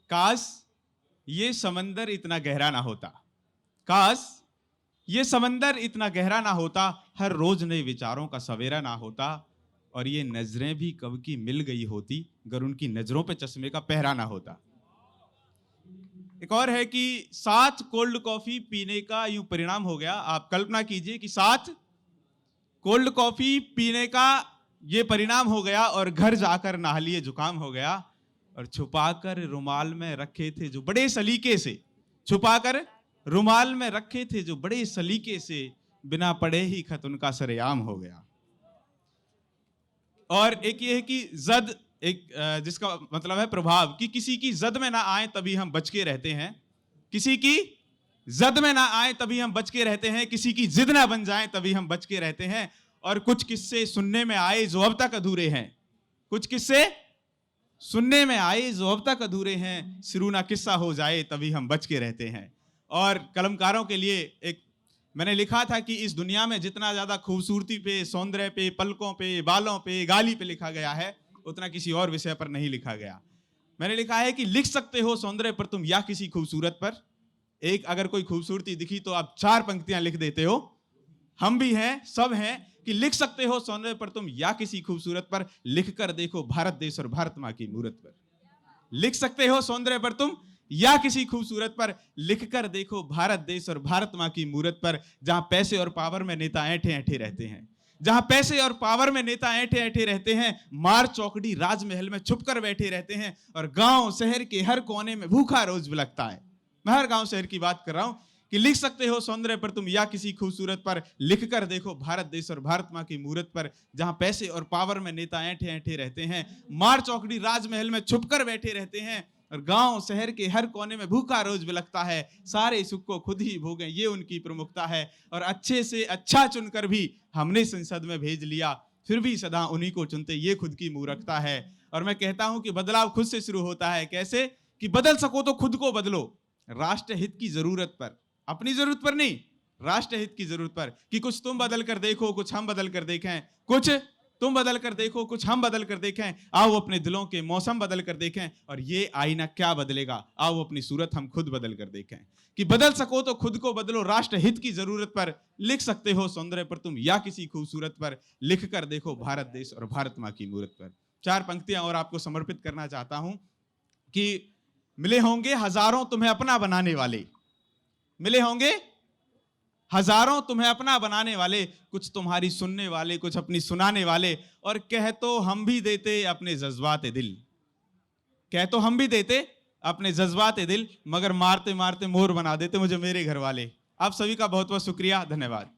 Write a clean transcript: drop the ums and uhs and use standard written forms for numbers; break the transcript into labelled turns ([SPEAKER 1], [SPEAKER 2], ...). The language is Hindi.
[SPEAKER 1] काश ये समंदर इतना गहरा ना होता, काश ये समंदर इतना गहरा ना होता, हर रोज नए विचारों का सवेरा ना होता, और ये नजरें भी कब की मिल गई होती अगर उनकी नजरों पे चश्मे का पहरा ना होता। एक और है कि 7 कोल्ड कॉफी पीने का यूं परिणाम हो गया। आप कल्पना कीजिए कि 7 कोल्ड कॉफी पीने का ये परिणाम हो गया और घर जाकर नहा लिए जुकाम हो गया, और छुपाकर रुमाल में रखे थे जो बड़े सलीके से, छुपाकर रुमाल में रखे थे जो बड़े सलीके से, बिना पढ़े ही खत उनका सरेआम हो गया। और एक ये है कि जद, एक जिसका मतलब है प्रभाव, कि किसी की जद में ना आए तभी हम बच के रहते हैं, किसी की जद में ना आए तभी हम बच के रहते हैं, किसी की जिद ना बन जाए तभी हम बच के रहते हैं। और कुछ किस्से सुनने में आए जो अब तक अधूरे हैं, कुछ किस्से सुनने में आए जो अब तक अधूरे हैं, शुरू ना किस्सा हो जाए तभी हम बच के रहते हैं। और कलमकारों के लिए एक मैंने लिखा था कि इस दुनिया में जितना ज्यादा खूबसूरती पे, सौंदर्य पे, पलकों पे, बालों पे, गाली पे लिखा गया है, उतना किसी और विषय पर नहीं लिखा गया। मैंने लिखा है कि लिख सकते हो सौंदर्य पर तुम या किसी खूबसूरत पर, एक अगर कोई खूबसूरती दिखी तो आप 4 पंक्तियां लिख देते हो, हम भी हैं, सब हैं, कि लिख सकते हो सौंदर्य पर तुम या किसी खूबसूरत पर, लिख कर देखो भारत देश और भारत मां की मूरत पर। लिख सकते हो सौंदर्य पर तुम या किसी खूबसूरत पर, लिख कर देखो भारत देश और भारत मां की मूरत पर, जहां पैसे और पावर में नेता ऐंठे ऐंठे रहते हैं, जहां पैसे और पावर में नेता ऐंठे ऐंठे रहते हैं, मार चौकड़ी राजमहल में छुपकर बैठे रहते हैं, और गांव शहर के हर कोने में भूखा रोज बिलखता है। मैं हर गांव शहर की बात कर रहा हूं कि लिख सकते हो सौंदर्य पर तुम या किसी खूबसूरत पर, लिख कर देखो भारत देश और भारत मां की मूरत पर, जहां पैसे और पावर में नेता ऐंठे ऐंठे रहते हैं, मार चौकड़ी राजमहल में छुपकर बैठे रहते हैं, और गांव शहर के हर कोने में भूखा रोज बिलखता है, सारे सुख को खुद ही भोगें ये उनकी प्रमुखता है। और अच्छे से अच्छा चुनकर भी हमने संसद में भेज लिया, फिर भी सदा उन्हीं को चुनते, ये खुद की मूर्खता है। और मैं कहता हूं कि बदलाव खुद से शुरू होता है। कैसे? कि बदल सको तो खुद को बदलो, राष्ट्र हित की जरूरत पर, अपनी जरूरत पर नहीं, राष्ट्र हित की जरूरत पर। कि कुछ तुम बदल कर देखो, कुछ हम बदल कर देखें, कुछ तुम बदल कर देखो, कुछ हम बदल कर देखें, आओ अपने दिलों के मौसम बदल कर देखें, और ये आईना क्या बदलेगा, आओ अपनी सूरत हम खुद बदल कर देखें। कि बदल सको तो खुद को बदलो, राष्ट्र हित की जरूरत पर, लिख सकते हो सौंदर्य पर तुम या किसी खूबसूरत पर, लिख कर देखो भारत देश और भारत मां की मूरत पर। 4 पंक्तियां और आपको समर्पित करना चाहता हूं कि मिले होंगे हजारों तुम्हें अपना बनाने वाले, मिले होंगे हजारों तुम्हें अपना बनाने वाले, कुछ तुम्हारी सुनने वाले, कुछ अपनी सुनाने वाले, और कह तो हम भी देते अपने जज्बाते दिल, कह तो हम भी देते अपने जज्बाते दिल, मगर मारते मारते मोर बना देते मुझे मेरे घर वाले। आप सभी का बहुत बहुत शुक्रिया, धन्यवाद।